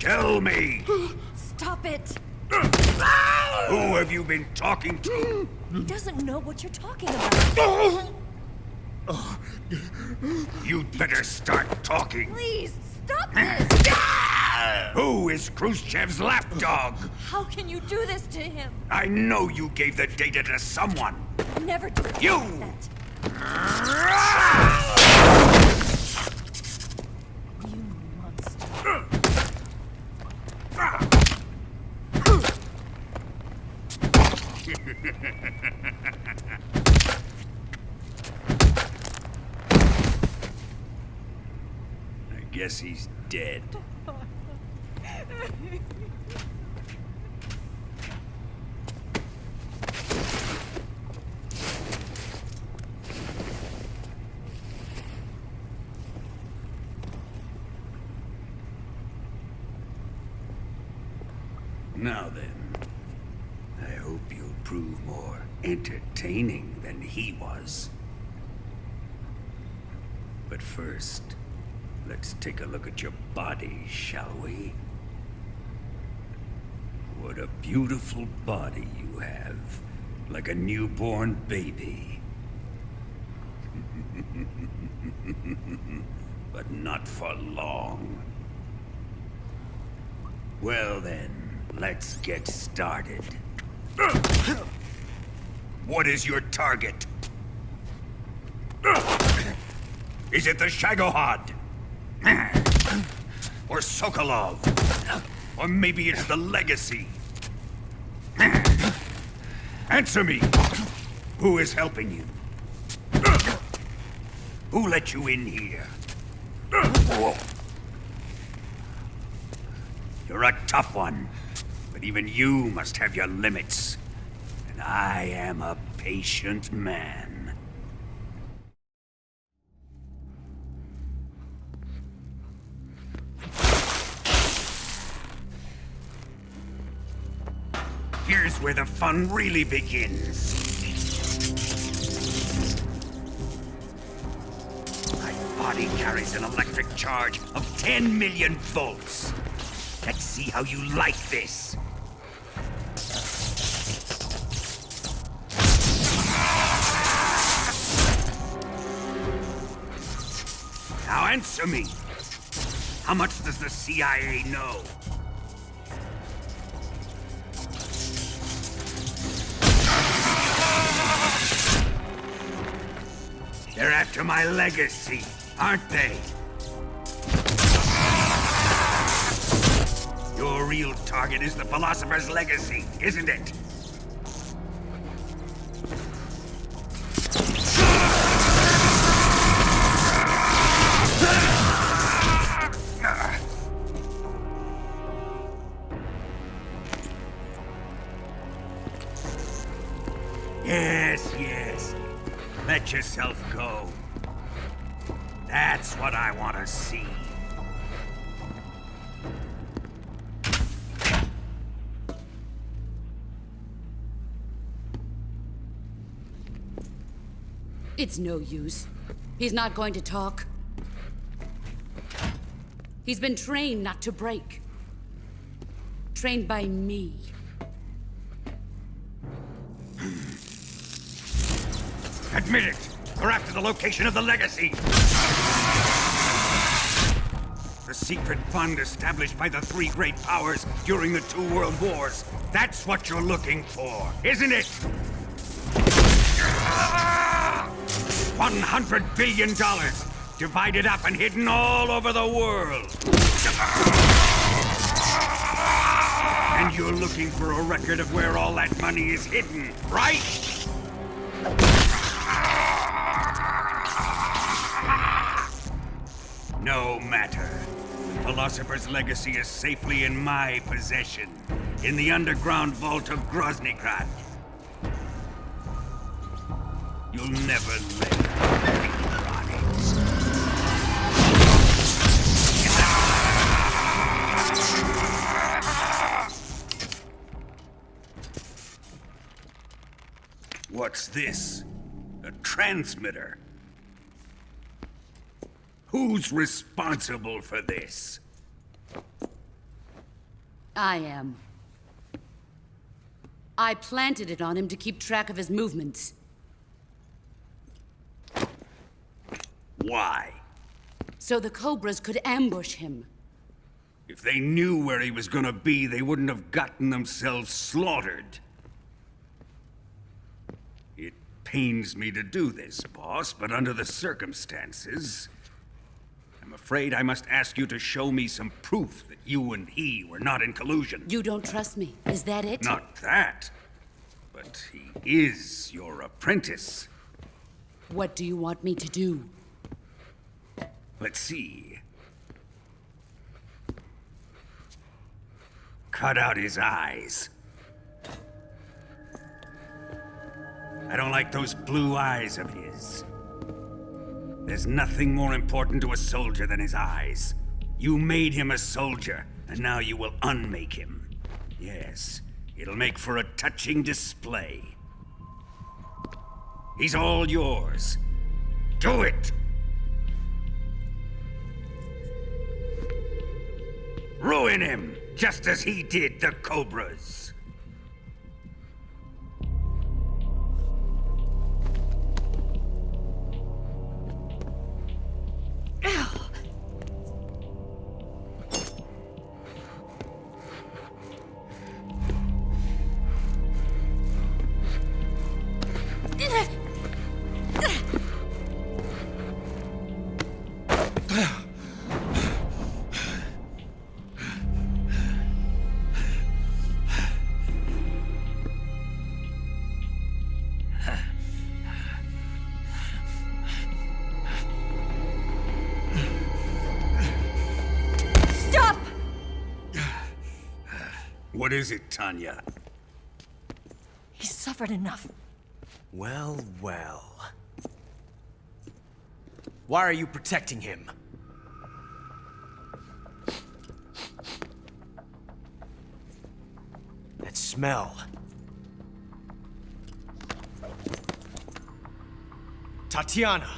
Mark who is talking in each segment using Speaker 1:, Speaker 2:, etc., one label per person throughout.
Speaker 1: Tell me!
Speaker 2: Stop it!
Speaker 1: Who have you been talking to?
Speaker 2: He doesn't know what you're talking about.
Speaker 1: You'd better start talking.
Speaker 2: Please, stop this!
Speaker 1: Who is Khrushchev's lapdog?
Speaker 2: How can you do this to him?
Speaker 1: I know you gave the data to someone.
Speaker 2: Never do
Speaker 1: You!
Speaker 2: that. You monster.
Speaker 1: I guess he's dead. Now then, I hope you'll prove more entertaining than he was. But first, let's take a look at your body, shall we? What a beautiful body you have, like a newborn baby. But not for long. Well then, let's get started. What is your target? Is it the Shagohod? Or Sokolov? Or maybe it's the Legacy? Answer me! Who is helping you? Who let you in here? You're a tough one, but even you must have your limits. And I am a patient man. Here's where the fun really begins. My body carries an electric charge of 10 million volts. Let's see how you like this. Now answer me. How much does the CIA know? They're after my legacy, aren't they? Your real target is the Philosopher's Legacy, isn't it? Yes. Let yourself go. That's what I want to see.
Speaker 3: It's no use. He's not going to talk. He's been trained not to break. Trained by me.
Speaker 1: Admit it! We're after the location of the Legacy! The secret fund established by the three great powers during the 2 world wars. That's what you're looking for, isn't it? $100 billion, divided up and hidden all over the world. And you're looking for a record of where all that money is hidden, right? No matter. The Philosopher's Legacy is safely in my possession, in the underground vault of Groznygrad. You'll never live on it. What's this? A transmitter? Who's responsible for this?
Speaker 3: I am. I planted it on him to keep track of his movements.
Speaker 1: Why?
Speaker 3: So the Cobras could ambush him.
Speaker 1: If they knew where he was gonna be, they wouldn't have gotten themselves slaughtered. It pains me to do this, boss, but under the circumstances, I'm afraid I must ask you to show me some proof that you and he were not in collusion.
Speaker 3: You don't trust me, is that it?
Speaker 1: Not that, but he is your apprentice.
Speaker 3: What do you want me to do?
Speaker 1: Let's see. Cut out his eyes. I don't like those blue eyes of his. There's nothing more important to a soldier than his eyes. You made him a soldier, and now you will unmake him. Yes, it'll make for a touching display. He's all yours. Do it! Ruin him, just as he did the Cobras.
Speaker 2: Stop!
Speaker 1: What is it, Tanya?
Speaker 2: He's suffered enough.
Speaker 4: Well, well. Why are you protecting him? That smell. Tatiana!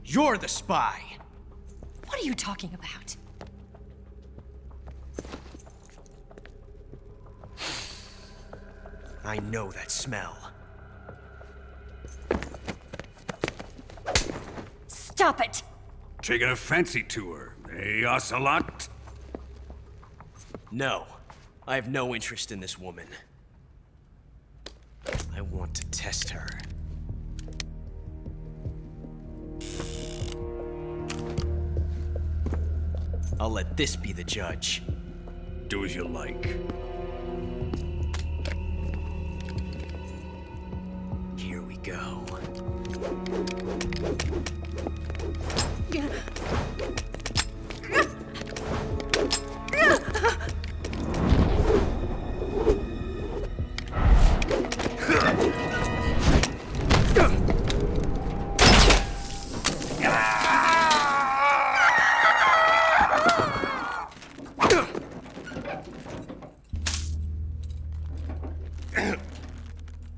Speaker 4: You're the spy!
Speaker 2: What are you talking about?
Speaker 4: I know that smell.
Speaker 2: Stop it!
Speaker 1: Taking a fancy to her, eh, Ocelot?
Speaker 4: No. I have no interest in this woman. I want to test her. I'll let this be the judge.
Speaker 1: Do as you like.
Speaker 4: Here we go.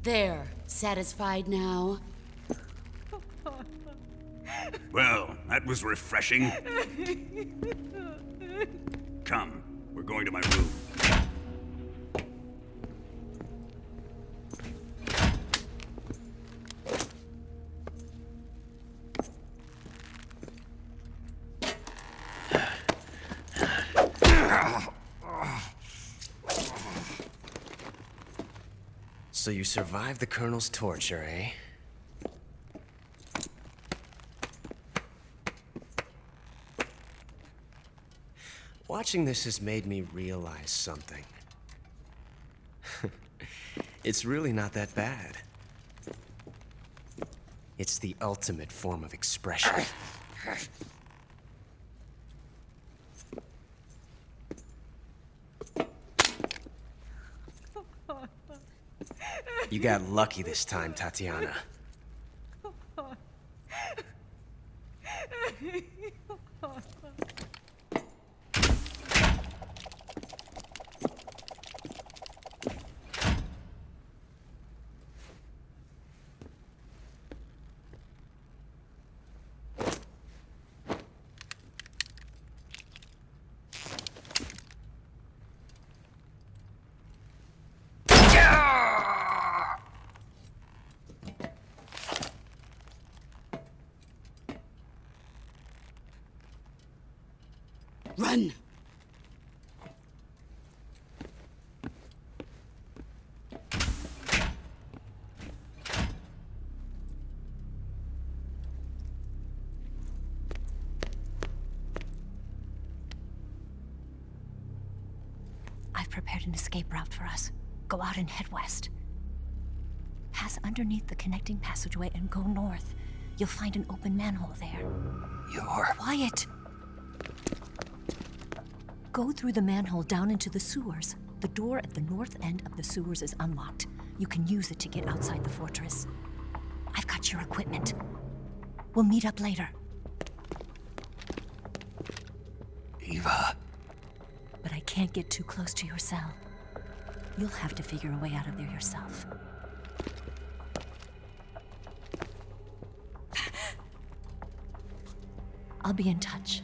Speaker 3: There, satisfied now?
Speaker 1: Well, that was refreshing. Come, we're going to my room.
Speaker 4: So you survived the Colonel's torture, eh? Watching this has made me realize something. It's really not that bad. It's the ultimate form of expression. You got lucky this time, Tatiana.
Speaker 3: Run!
Speaker 2: I've prepared an escape route for us. Go out and head west. Pass underneath the connecting passageway and go north. You'll find an open manhole there.
Speaker 5: You're...
Speaker 2: Quiet! Go through the manhole down into the sewers. The door at the north end of the sewers is unlocked. You can use it to get outside the fortress. I've got your equipment. We'll meet up later.
Speaker 5: Eva.
Speaker 2: But I can't get too close to your cell. You'll have to figure a way out of there yourself. I'll be in touch.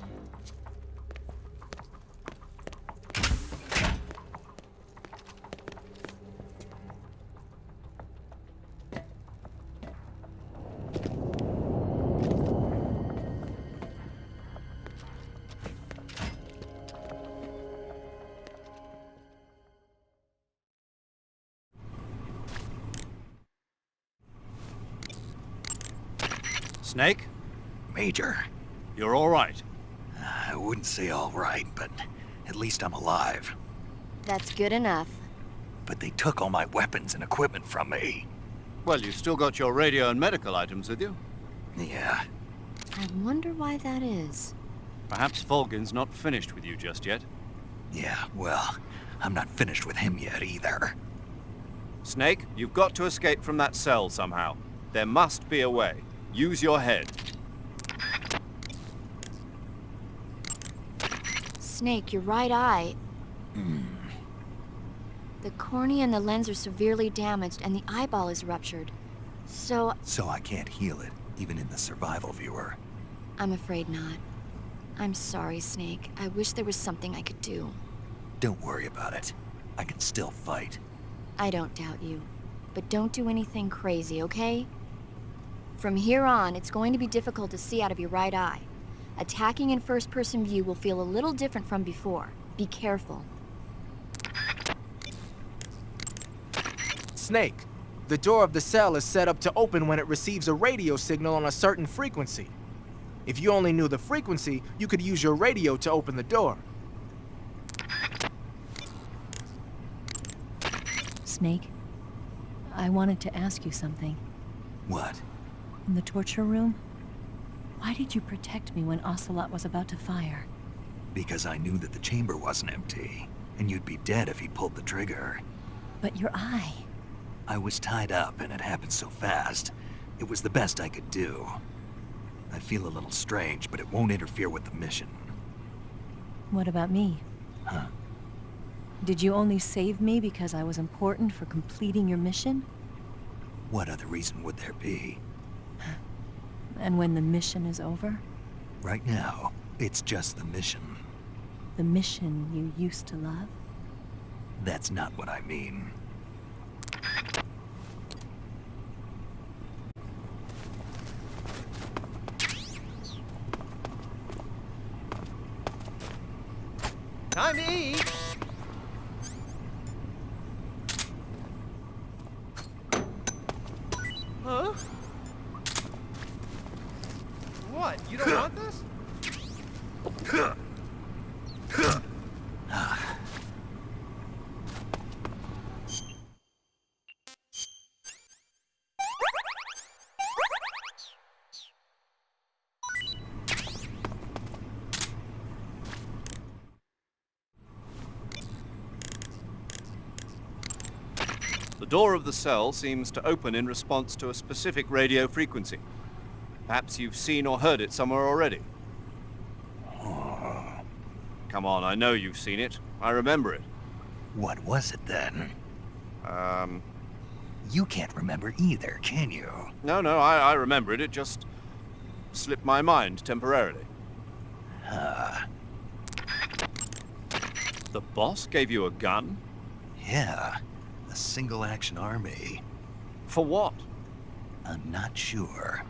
Speaker 6: Snake,
Speaker 5: Major.
Speaker 6: you're all right.
Speaker 5: I wouldn't say all right, but at least I'm alive.
Speaker 7: That's good enough.
Speaker 5: But they took all my weapons and equipment from me.
Speaker 6: Well, you've still got your radio and medical items with you.
Speaker 5: Yeah.
Speaker 7: I wonder why that is.
Speaker 6: Perhaps Volgin's not finished with you just yet.
Speaker 5: Yeah, well, I'm not finished with him yet either.
Speaker 6: Snake, you've got to escape from that cell somehow. There must be a way. Use your head.
Speaker 7: Snake, your right eye. The cornea and the lens are severely damaged, and the eyeball is ruptured. So,
Speaker 5: So I can't heal it, even in the survival viewer.
Speaker 7: I'm afraid not. I'm sorry, Snake. I wish there was something I could do.
Speaker 5: Don't worry about it. I can still fight.
Speaker 7: I don't doubt you. But don't do anything crazy, okay? From here on, it's going to be difficult to see out of your right eye. Attacking in first-person view will feel a little different from before. Be careful.
Speaker 8: Snake, the door of the cell is set up to open when it receives a radio signal on a certain frequency. If you only knew the frequency, you could use your radio to open the door.
Speaker 2: Snake, I wanted to ask you something.
Speaker 5: What?
Speaker 2: In the torture room? Why did you protect me when Ocelot was about to fire?
Speaker 5: Because I knew that the chamber wasn't empty, and you'd be dead if he pulled the trigger.
Speaker 2: But your eye...
Speaker 5: I was tied up, and it happened so fast. It was the best I could do. I feel a little strange, but it won't interfere with the mission.
Speaker 2: What about me?
Speaker 5: Huh?
Speaker 2: Did you only save me because I was important for completing your mission?
Speaker 5: What other reason would there be?
Speaker 2: And when the mission is over?
Speaker 5: Right now, it's just the mission.
Speaker 2: The mission you used to love?
Speaker 5: That's not what I mean.
Speaker 4: Time to eat! Huh? What? You don't want this?
Speaker 6: The door of the cell seems to open in response to a specific radio frequency. Perhaps you've seen or heard it somewhere already. Come on, I know you've seen it. I remember it.
Speaker 5: What was it then?
Speaker 6: Um,
Speaker 5: You can't remember either, can you?
Speaker 6: no, I remember it. It just slipped my mind temporarily. The boss gave you a gun?
Speaker 5: Yeah, a single-action army.
Speaker 6: For what?
Speaker 5: I'm not sure.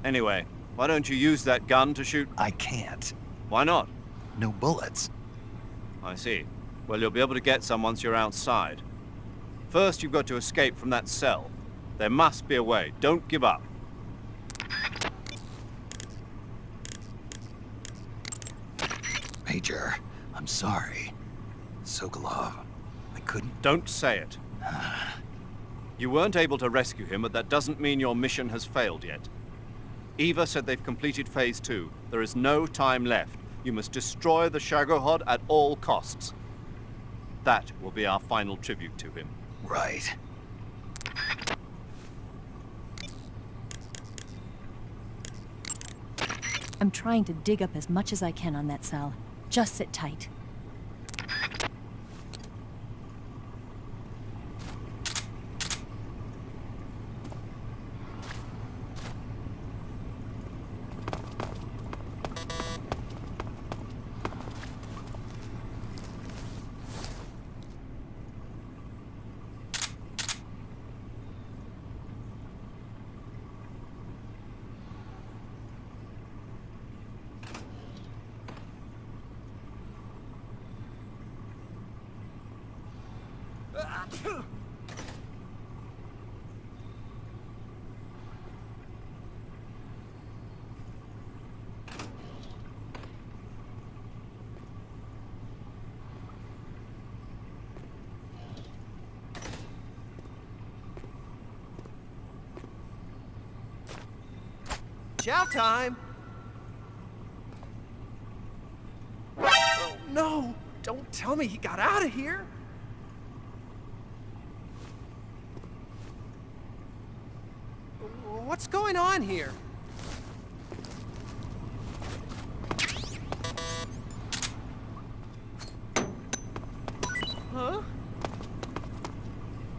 Speaker 6: Anyway, why don't you use that gun to shoot?
Speaker 5: I can't.
Speaker 6: Why not?
Speaker 5: No bullets.
Speaker 6: I see. Well, you'll be able to get some once you're outside. First, you've got to escape from that cell. There must be a way. Don't give up.
Speaker 5: Major, I'm sorry. Sokolov, I couldn't...
Speaker 6: Don't say it. You weren't able to rescue him, but that doesn't mean your mission has failed yet. Eva said they've completed Phase 2. There is no time left. You must destroy the Shagohod at all costs. That will be our final tribute to him.
Speaker 5: Right.
Speaker 2: I'm trying to dig up as much as I can on that cell. Just sit tight.
Speaker 8: Chow time! Oh, no! Don't tell me he got out of here! What's going on here? Huh?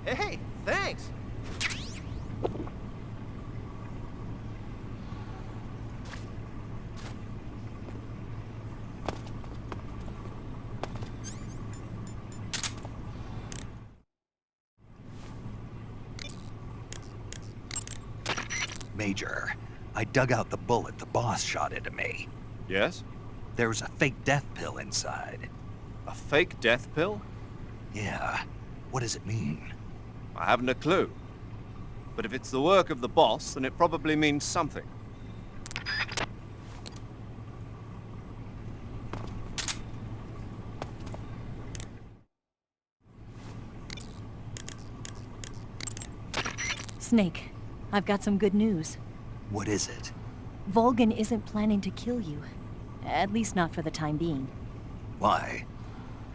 Speaker 8: Hey, thanks!
Speaker 5: Major, I dug out the bullet the boss shot into me.
Speaker 6: Yes?
Speaker 5: There was a fake death pill inside.
Speaker 6: A fake death pill?
Speaker 5: Yeah. What does it mean?
Speaker 6: I haven't a clue. But if it's the work of the boss, then it probably means something.
Speaker 2: Snake, I've got some good news.
Speaker 5: What is it?
Speaker 2: Volgin isn't planning to kill you. At least not for the time being.
Speaker 5: Why?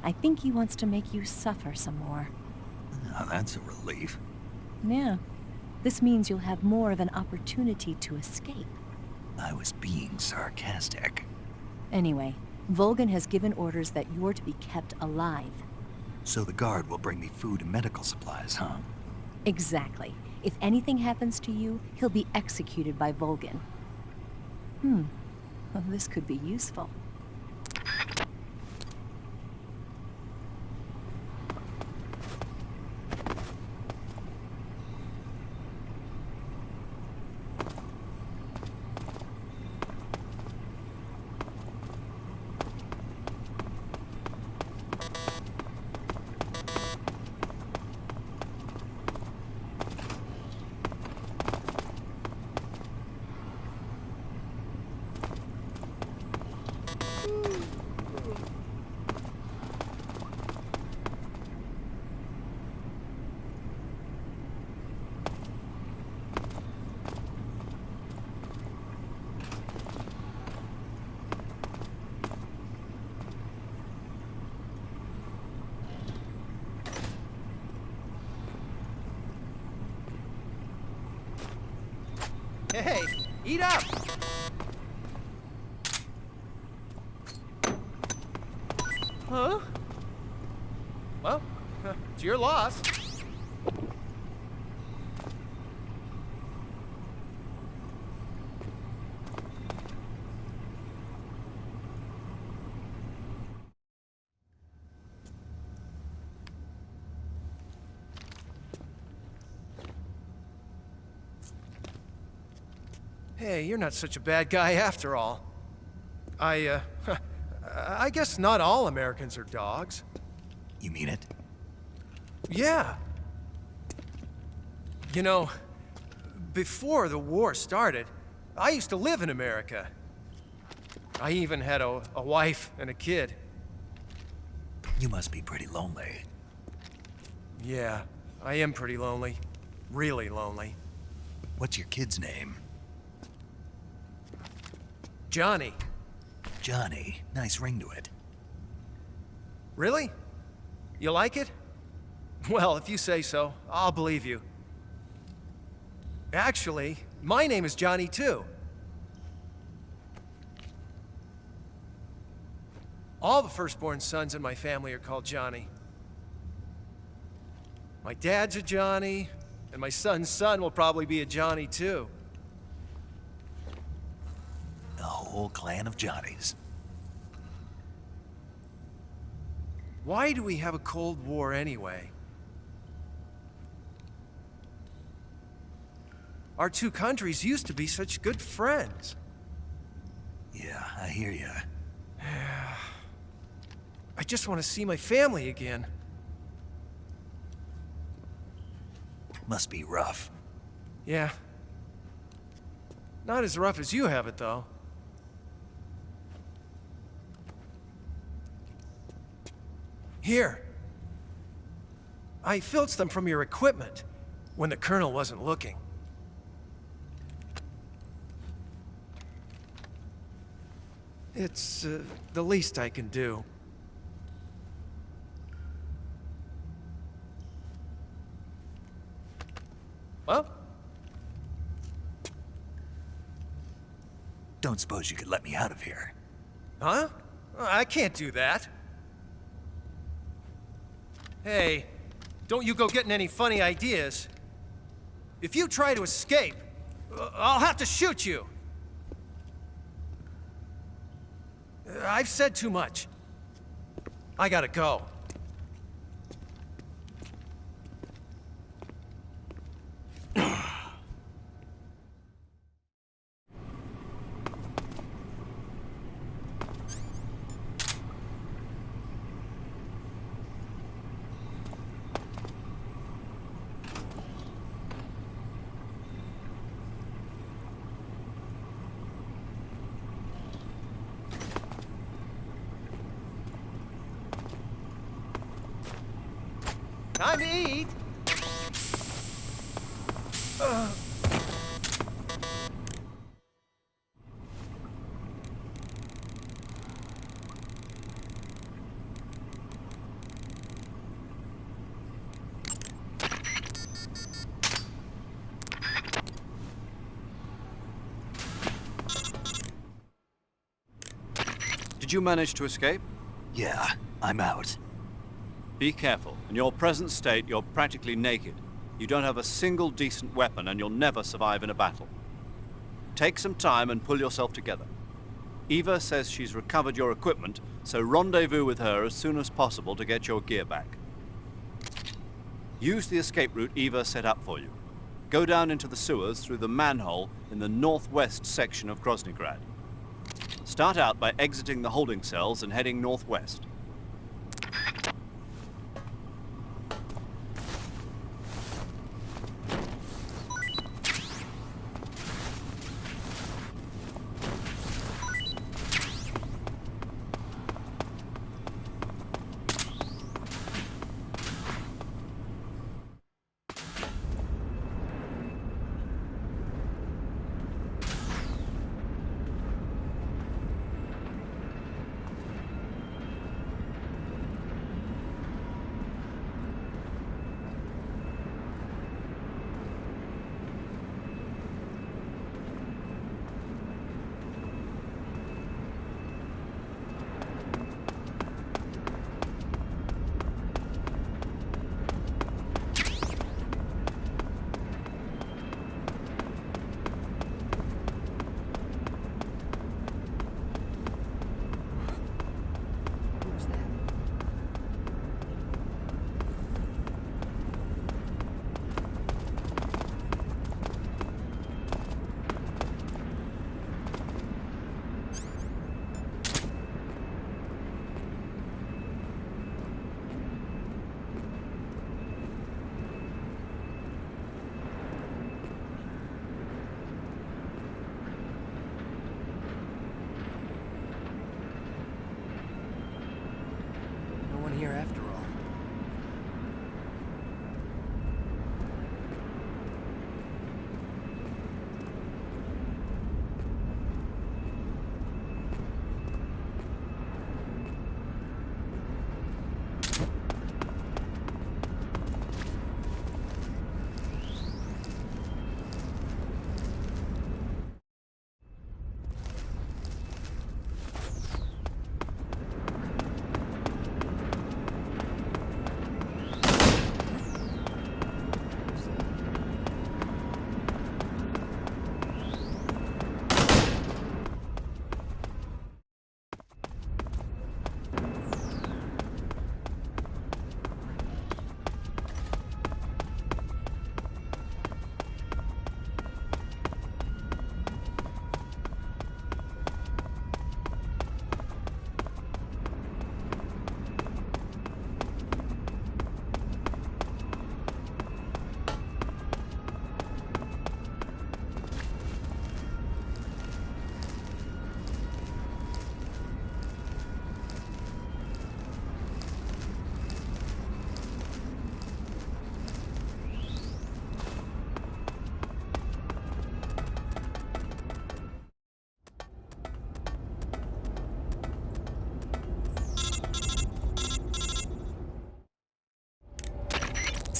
Speaker 2: I think he wants to make you suffer some more.
Speaker 5: Oh, that's a relief.
Speaker 2: Yeah. This means you'll have more of an opportunity to escape.
Speaker 5: I was being sarcastic.
Speaker 2: Anyway, Volgin has given orders that you're to be kept alive.
Speaker 5: So the guard will bring me food and medical supplies, huh?
Speaker 2: Exactly. If anything happens to you, he'll be executed by Volgin. Well, this could be useful.
Speaker 8: Hey, eat up! Huh? Well, it's your loss. Hey, you're not such a bad guy after all. I
Speaker 9: I guess not all Americans are dogs.
Speaker 5: You mean it?
Speaker 9: Yeah. You know, before the war started, I used to live in America. I even had a wife and a kid.
Speaker 5: You must be pretty lonely.
Speaker 9: Yeah, I am pretty lonely. Really lonely.
Speaker 5: What's your kid's name?
Speaker 9: Johnny.
Speaker 5: Johnny. Nice ring to it.
Speaker 9: Really? You like it? Well, if you say so, I'll believe you. Actually, my name is Johnny too. All the firstborn sons in my family are called Johnny. My dad's a Johnny, and my son's son will probably be a Johnny too.
Speaker 5: A whole clan of Johnnies.
Speaker 9: Why do we have a Cold War anyway? Our two countries used to be such good friends.
Speaker 5: Yeah, I hear ya.
Speaker 9: I just want to see my family again.
Speaker 5: Must be rough.
Speaker 9: Yeah. Not as rough as you have it, though. Here. I filched them from your equipment when the Colonel wasn't looking. It's the least I can do. Well?
Speaker 5: Don't suppose you could let me out of here?
Speaker 9: Huh? I can't do that. Hey, don't you go getting any funny ideas. If you try to escape, I'll have to shoot you. I've said too much. I gotta go. Time to eat.
Speaker 6: Did you manage to escape?
Speaker 5: Yeah, I'm out.
Speaker 6: Be careful. In your present state, you're practically naked. You don't have a single decent weapon, and you'll never survive in a battle. Take some time and pull yourself together. Eva says she's recovered your equipment, so rendezvous with her as soon as possible to get your gear back. Use the escape route Eva set up for you. Go down into the sewers through the manhole in the northwest section of Groznygrad. Start out by exiting the holding cells and heading northwest.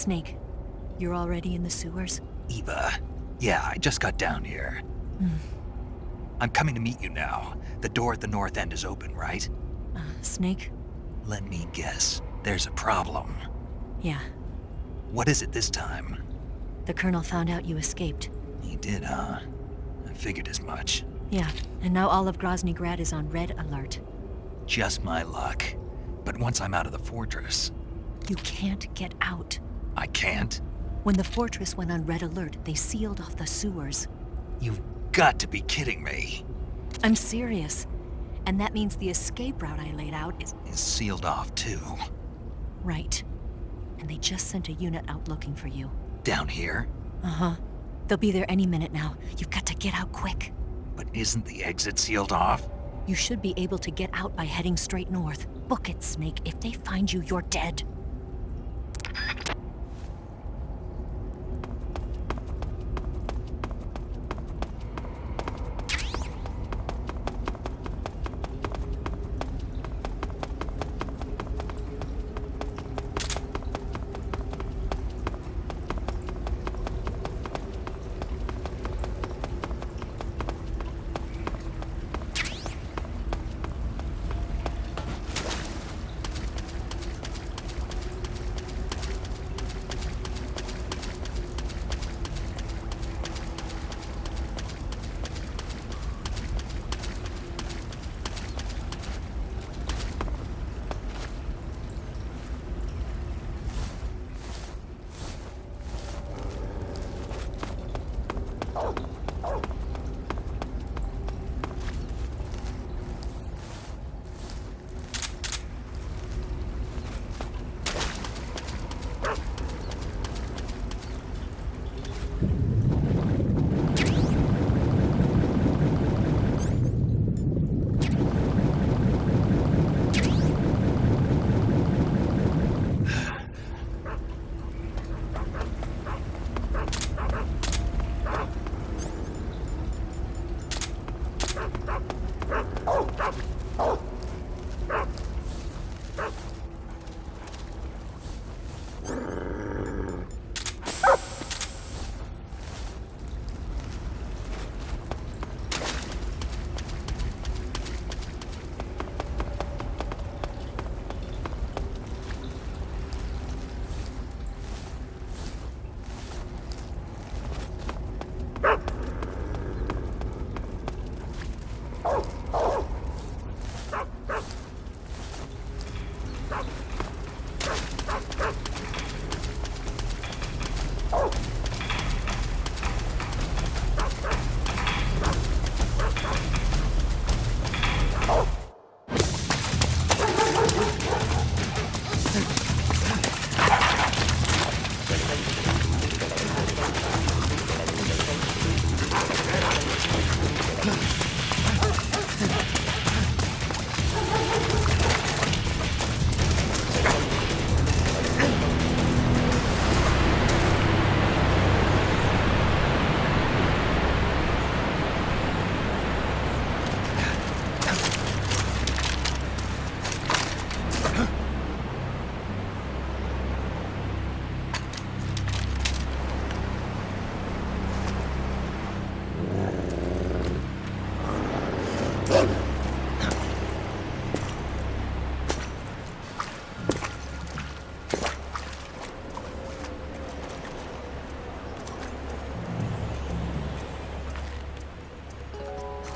Speaker 2: Snake, you're already in the sewers?
Speaker 5: Eva. Yeah, I just got down here. I'm coming to meet you now. The door at the north end is open, right?
Speaker 2: Snake?
Speaker 5: Let me guess. There's a problem.
Speaker 2: Yeah.
Speaker 5: What is it this time?
Speaker 2: The Colonel found out you escaped.
Speaker 5: He did, huh? I figured as much.
Speaker 2: Yeah, and now all of Grozny Grad is on red alert.
Speaker 5: Just my luck. But once I'm out of the fortress...
Speaker 2: You can't get out.
Speaker 5: I can't?
Speaker 2: When the fortress went on red alert, they sealed off the sewers.
Speaker 5: You've got to be kidding me.
Speaker 2: I'm serious. And that means the escape route I laid out is...
Speaker 5: Is sealed off, too.
Speaker 2: Right. And they just sent a unit out looking for you.
Speaker 5: Down here?
Speaker 2: Uh-huh. They'll be there any minute now. You've got to get out quick.
Speaker 5: But isn't the exit sealed off?
Speaker 2: You should be able to get out by heading straight north. Book it, Snake. If they find you, you're dead.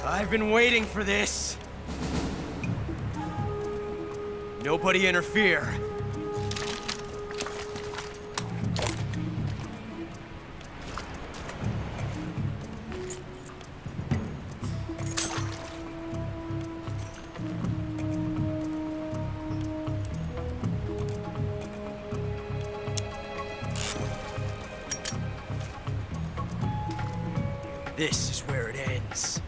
Speaker 9: I've been waiting for this. Nobody interfere. This is where it ends.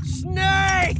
Speaker 9: Snake!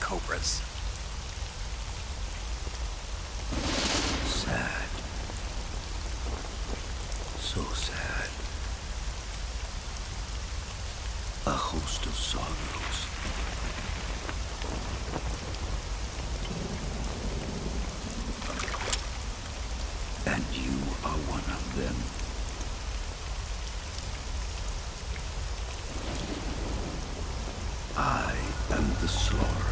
Speaker 5: cobras.
Speaker 1: Sad. So sad. A host of sorrows. And you are one of them. I am the sorrow.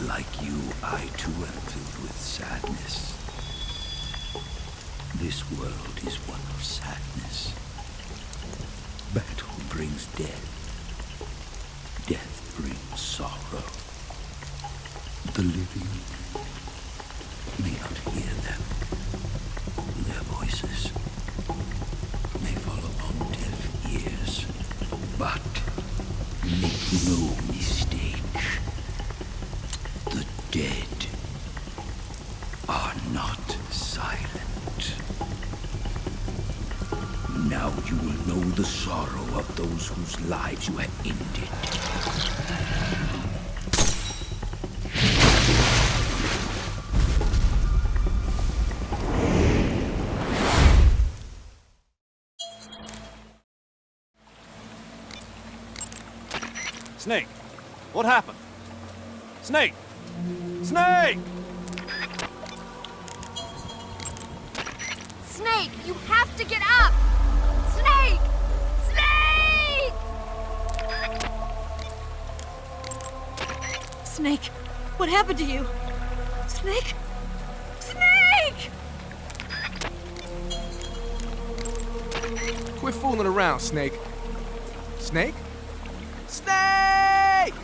Speaker 1: Like you, I too am filled with sadness. This world is one of sadness. Battle brings death. Death brings sorrow. The living may not hear them. Their voices may fall upon deaf ears. But make no mistake. The dead are not silent. Now you will know the sorrow of those whose lives you have ended.
Speaker 6: Snake! What happened? Snake! Snake!
Speaker 7: Snake, you have to get up! Snake! Snake!
Speaker 2: Snake, what happened to you? Snake? Snake!
Speaker 8: Quit fooling around, Snake. Snake? Snake!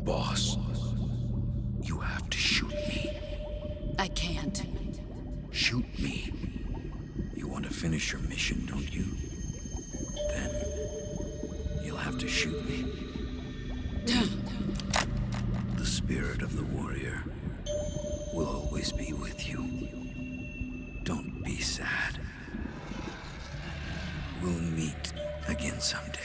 Speaker 1: Boss, you have to shoot me.
Speaker 3: I can't.
Speaker 1: Shoot me. You want to finish your mission, don't you? Then you'll have to shoot me. The spirit of the warrior will always be with you. Don't be sad.
Speaker 5: again someday.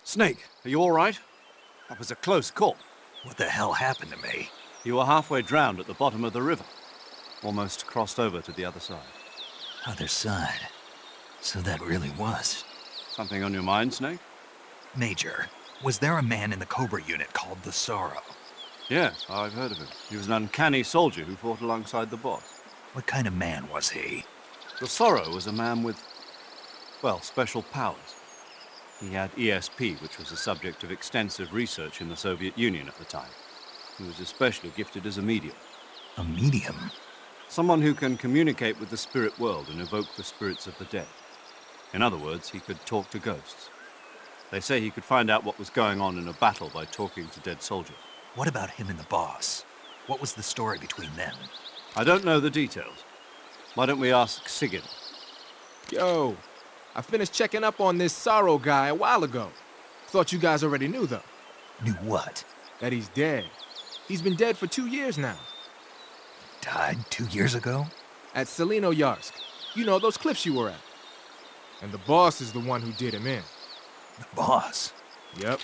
Speaker 6: Snake, are you all right? That was a close call.
Speaker 5: What the hell happened to me?
Speaker 6: You were halfway drowned at the bottom of the river. Almost crossed over to the other side.
Speaker 5: Other side. So that really was.
Speaker 6: Something on your mind, Snake?
Speaker 5: Major, was there a man in the Cobra unit called the Sorrow?
Speaker 6: Yes, I've heard of him. He was an uncanny soldier who fought alongside the boss.
Speaker 5: What kind of man was he?
Speaker 6: The Sorrow was a man with, well, special powers. He had ESP, which was the subject of extensive research in the Soviet Union at the time. He was especially gifted as a medium.
Speaker 5: A medium?
Speaker 6: Someone who can communicate with the spirit world and evoke the spirits of the dead. In other words, he could talk to ghosts. They say he could find out what was going on in a battle by talking to dead soldiers.
Speaker 5: What about him and the boss? What was the story between them?
Speaker 6: I don't know the details. Why don't we ask Sigyn?
Speaker 8: Yo, I finished checking up on this Sorrow guy a while ago. Thought you guys already knew, though.
Speaker 5: Knew what?
Speaker 8: That he's dead. He's been dead for 2 years now.
Speaker 5: Died 2 years ago?
Speaker 8: At Selino-Yarsk. You know, those cliffs you were at. And the boss is the one who did him in.
Speaker 5: The boss?
Speaker 8: Yep.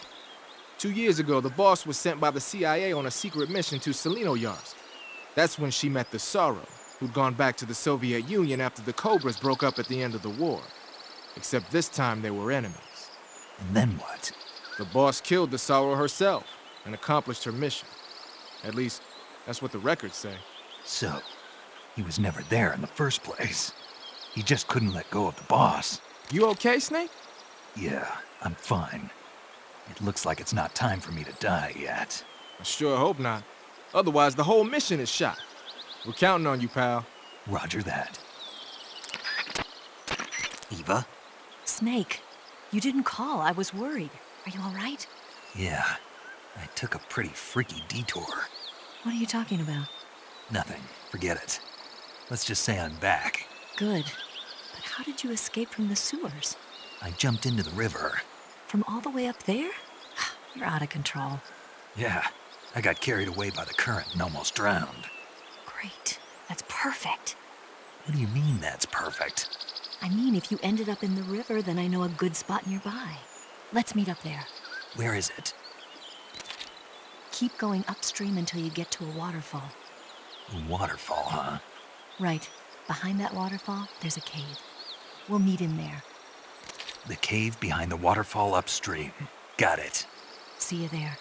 Speaker 8: 2 years ago, the boss was sent by the CIA on a secret mission to Selino-Yarsk. That's when she met the Sorrow, who'd gone back to the Soviet Union after the Cobras broke up at the end of the war. Except this time they were enemies.
Speaker 5: And then what?
Speaker 8: The boss killed the Sorrow herself and accomplished her mission. At least, that's what the records say.
Speaker 5: So, he was never there in the first place. He just couldn't let go of the boss.
Speaker 8: You okay, Snake?
Speaker 5: Yeah, I'm fine. It looks like it's not time for me to die yet.
Speaker 8: I sure hope not. Otherwise, the whole mission is shot. We're counting on you, pal.
Speaker 5: Roger that. Eva?
Speaker 2: Snake, you didn't call. I was worried. Are you all right?
Speaker 5: Yeah, I took a pretty freaky detour.
Speaker 2: What are you talking about?
Speaker 5: Nothing. Forget it. Let's just say I'm back.
Speaker 2: Good. But how did you escape from the sewers?
Speaker 5: I jumped into the river.
Speaker 2: From all the way up there? You're out of control.
Speaker 5: Yeah, I got carried away by the current and almost drowned.
Speaker 2: Great. That's perfect.
Speaker 5: What do you mean that's perfect?
Speaker 2: I mean, if you ended up in the river, then I know a good spot nearby. Let's meet up there.
Speaker 5: Where is it?
Speaker 2: Keep going upstream until you get to a waterfall.
Speaker 5: A waterfall, huh?
Speaker 2: Right. Behind that waterfall, there's a cave. We'll meet in there.
Speaker 5: The cave behind the waterfall upstream. Got it.
Speaker 2: See you there.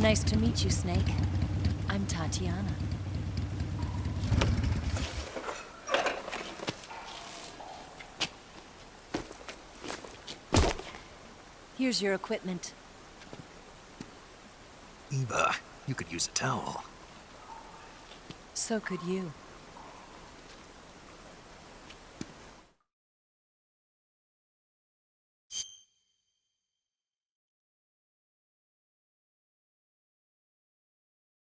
Speaker 2: Nice to meet you, Snake. I'm Tatiana. Here's your equipment.
Speaker 5: Eva, you could use a towel.
Speaker 2: So could you.